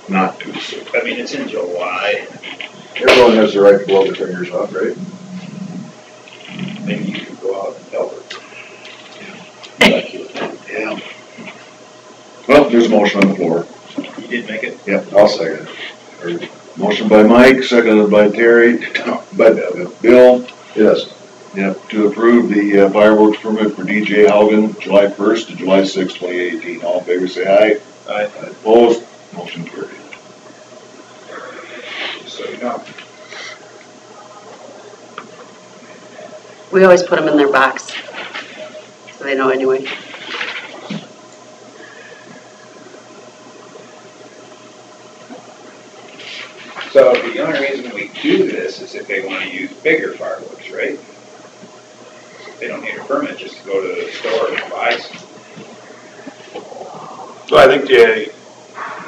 not to, so. I mean, it's in July. Everyone has the right to blow their fingers off, right? Maybe you could go out and help it. Yeah. Well, there's a motion on the floor. You did make it? Yep, I'll second it. Motion by Mike, seconded by Terry, by Bill. Yes. Yep, to approve the fireworks permit for DJ Haugen, July 1st to July 6th, 2018. All in favor, say aye. Aye. Opposed? Motion carried. Just so you know. We always put them in their box, so they know anyway. So the only reason we do this is if they want to use bigger fireworks, right? They don't need a permit just to go to the store and buy some. so I think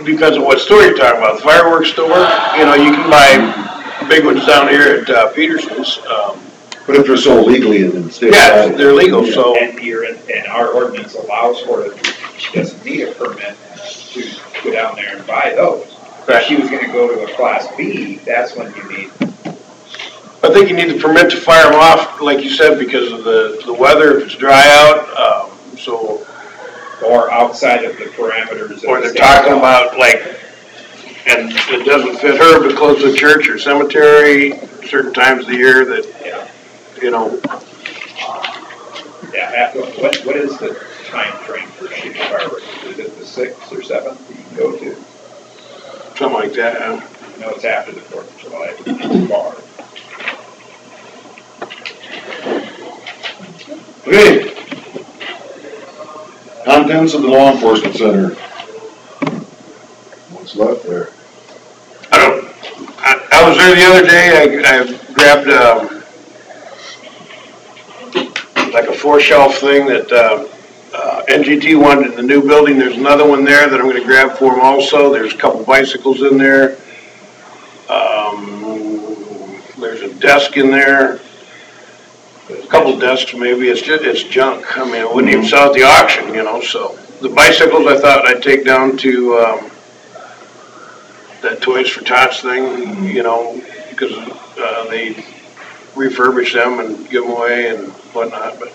because of what store you're talking about, the fireworks store, you can buy big ones down here at Peterson's. But if they're sold legally in the state. Yeah, they're legal, so. And our ordinance allows for it. She doesn't need a permit to go down there and buy those. If she was going to go to a Class B, that's when you need. I think you need the permit to fire them off, like you said, because of the weather, if it's dry out, Or outside of the parameters. or they're talking about and it doesn't fit her, but close to the church or cemetery, certain times of the year that, Yeah. Yeah, what is the time frame for shooting fireworks? Is it the 6th or 7th that you can go to? something like that. No, it's after the 4th of July. It's far. Okay. Contents of the law enforcement center. What's left there? I was there the other day, I grabbed, like a 4-shelf thing that, NGT wanted in the new building. There's another one there that I'm gonna grab for them also. There's a couple bicycles in there. There's a desk in there. There's a couple desks maybe. It's junk. I mean, I wouldn't even sell at the auction, so. The bicycles I thought I'd take down to, that Toys for Tots thing, because, they refurbish them and give them away and whatnot, but.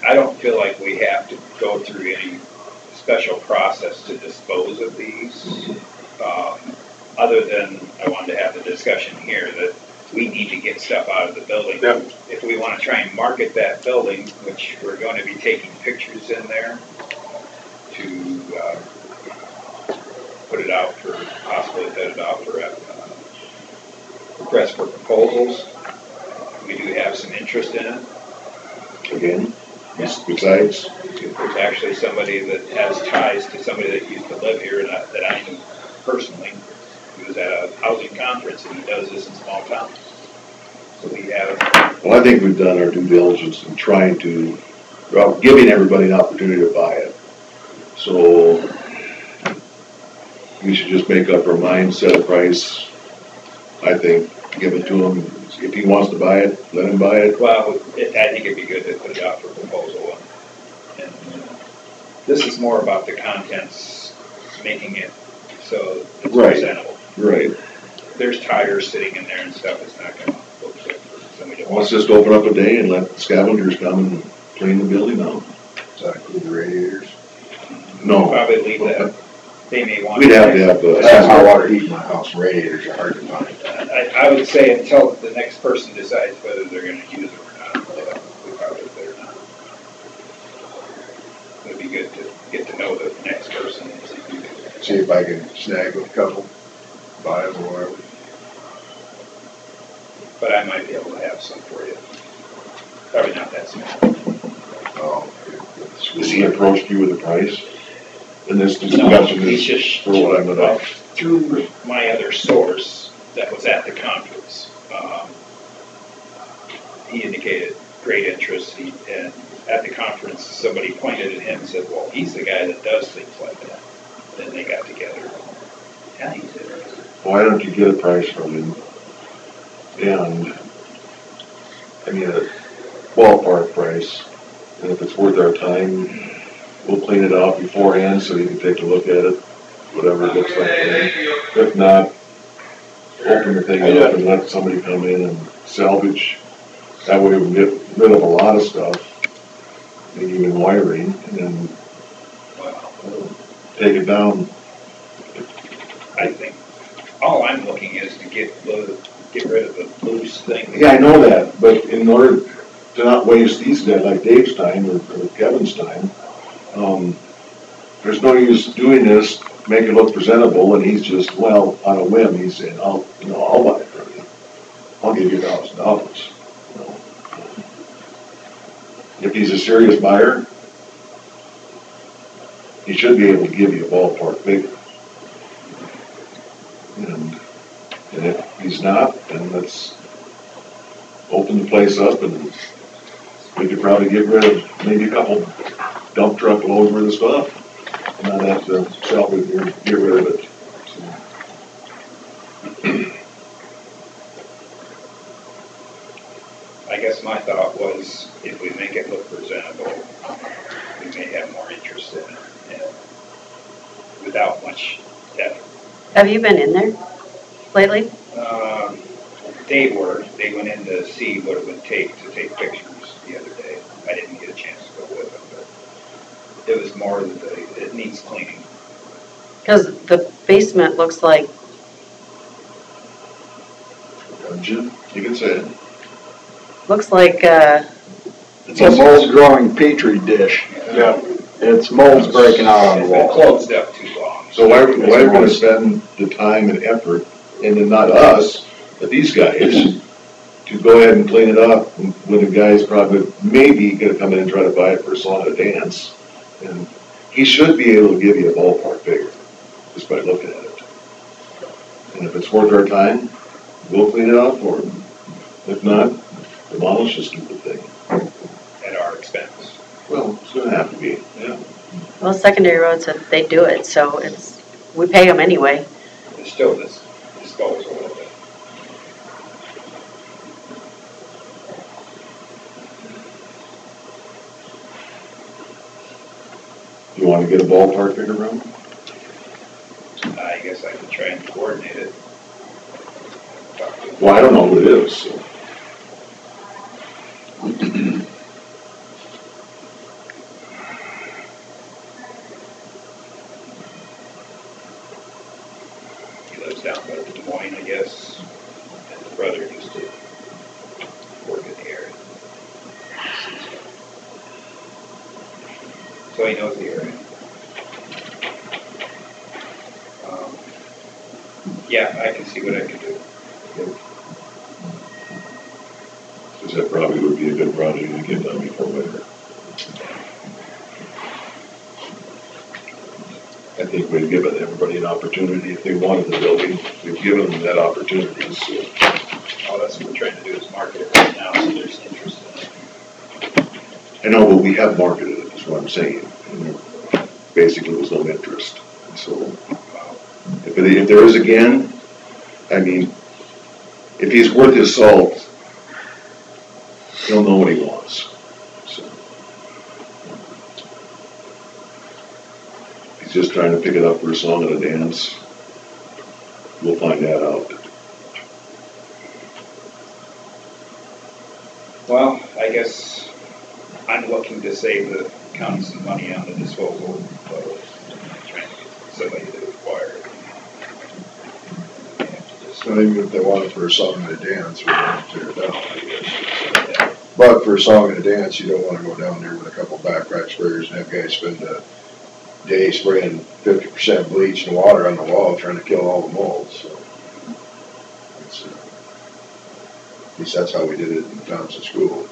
I don't feel like we have to go through any special process to dispose of these. Other than I wanted to have the discussion here that we need to get stuff out of the building. Yeah. If we want to try and market that building, which we're going to be taking pictures in there to put it out for, possibly put it out for request for proposals. We do have some interest in it. Again, Yeah. besides, There's actually somebody that has ties to somebody that used to live here that I knew personally. He was at a housing conference and he does this in small towns. So we have. well, I think we've done our due diligence in trying to, giving everybody an opportunity to buy it. So we should just make up our mind, set a price, I think, give it to him. If he wants to buy it, let him buy it. Well, I think it'd be good to put it out for proposal. And this is more about the contents, making it so it's Right. presentable. Right. There's tires sitting in there and stuff, it's not gonna look good for somebody to Let's watch. just open up a day and let scavengers come and clean the building out. Does that include the radiators? No. Probably leave that, they may want. We'd have to have That's how I the, water heat in my house. Radiators are hard to find. I would say until the next person decides whether they're gonna use it or not, we probably better not. It'd be good to get to know the next person and See if I can snag a couple, buy them or whatever. but I might be able to have some for you. Probably not that small. Oh. has he approached you with a price? And this No, discussion he's is just, for what I'm about. through my other source that was at the conference, he indicated great interest, and at the conference, somebody pointed at him and said, well, he's the guy that does things like that. Then they got together. Yeah, he's interested. Why don't you get a price from him? And I mean, a ballpark price, and if it's worth our time, we'll clean it out beforehand so you can take a look at it, whatever it looks like. If not, open the thing up and let somebody come in and salvage. That way we can get rid of a lot of stuff, maybe even wiring, and then take it down. I think, all I'm looking is to get rid of the loose things. Yeah, I know that, but in order to not waste these guys, like Dave's time or Kevin's time, there's no use doing this, make it look presentable, and he's just, well, on a whim, he's saying, I'll buy it from you. I'll give you $1,000. If he's a serious buyer, he should be able to give you a ballpark figure. And if he's not, then let's open the place up, and we could probably get rid of maybe a couple dump truck loads worth of stuff and not have to salvage or get rid of it. I guess my thought was, if we make it look presentable, we may have more interest in it, and without much effort. Have you been in there lately? They went in to see what it would take to take pictures the other day. I didn't get a chance to go with them, but it was more that it needs cleaning. Because the basement looks like, Jim, you can say it. looks like, It's a mold growing petri dish. Yeah. It's mold's breaking out on the It's been wall. closed up too long. So why are we going to spend the time and effort, and then not us, but these guys, to go ahead and clean it up when the guy's probably maybe going to come in and try to buy it for a song and a dance? And he should be able to give you a ballpark figure just by looking at it. And if it's worth our time, we'll clean it out for him. If not, demolish this stupid thing. At our expense. Well, it's going to have to be, yeah. well, secondary road said they do it, so we pay them anyway. There's still this disposal of it. You want to get a ballpark figure from him? I guess I could try and coordinate it. Well, I don't know who it is, so. He lives down by Des Moines, I guess, and his brother used to work in the area. So he knows the area. Yeah, I can see what I can do. Because that probably would be a good project to get done before winter. I think we've given everybody an opportunity. If they wanted the building, we've given them that opportunity. So. All that's what we're trying to do is market it right now, so there's interest in it. I know, but we have marketed it, is what I'm saying. And basically, there's no interest. So, if there is again, I mean, if he's worth his salt, he'll know what he wants. So, he's just trying to pick it up for a song and a dance. We'll find that out. Well, I guess I'm looking to save the county some money on the disposal of trying to get somebody to acquire it. So even if they want it for a song and a dance, we're going to tear it down, I guess. But for a song and a dance, you don't want to go down there with a couple backpack sprayers and have guys spend a day spraying 50% bleach and water on the wall trying to kill all the mold. So it's, at least that's how we did it in Thompson School.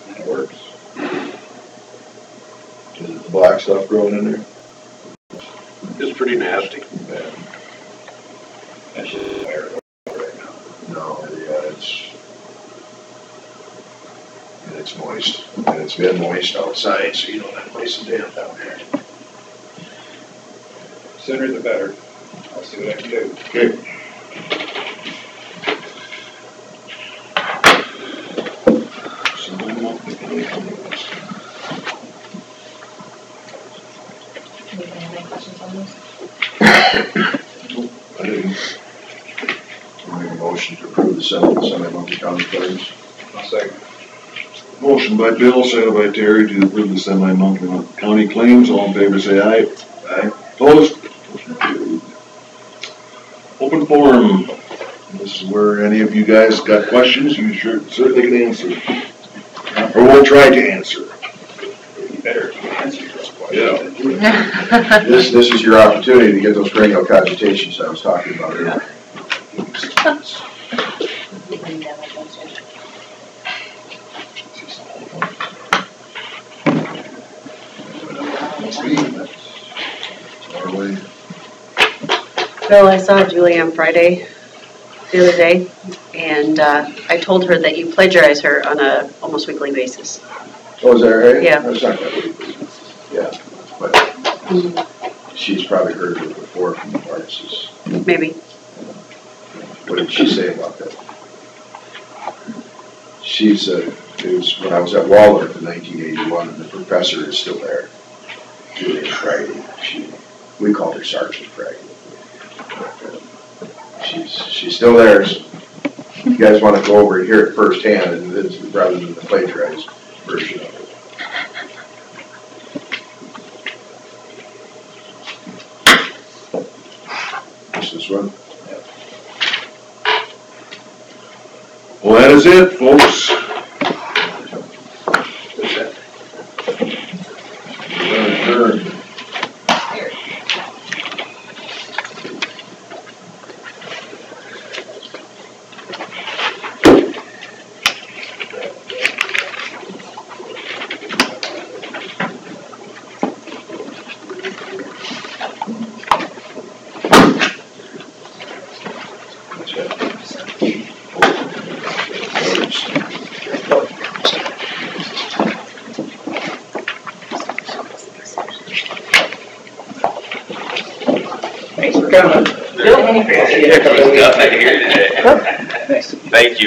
And it works. Is it the black stuff growing in there? It's pretty nasty. Yeah. I should fire it over right now. No, yeah, it's moist. And it's been moist outside, so you don't have to lay some damp down there. Sooner the better. I'll see what I can do. Okay. Motion by Bill, seconded by Terry to approve the semi-monthly county claims. All in favor, say aye. Aye. Opposed? Motion carried. Open forum. This is where any of you guys got questions, you certainly can answer. Or we'll try to answer. You better answer this question. Yeah. This is your opportunity to get those cranial cogitations I was talking about earlier. Our way. Bill, I saw Julie on Friday, the other day, and I told her that you plagiarize her on a almost weekly basis. Oh, is that right? Yeah. That's not that way. Yeah, but she's probably heard of it before from the artists. Maybe. What did she say about that? She said, it was when I was at Waldorf in 1981, and the professor is still there, Julia Friday. We called her Sergeant Friday. She's still there. So you guys want to go over and hear it firsthand, and rather than the plagiarized version of it. Just this one? Well, that is it, folks. We're adjourned. Thanks for coming. Thank you.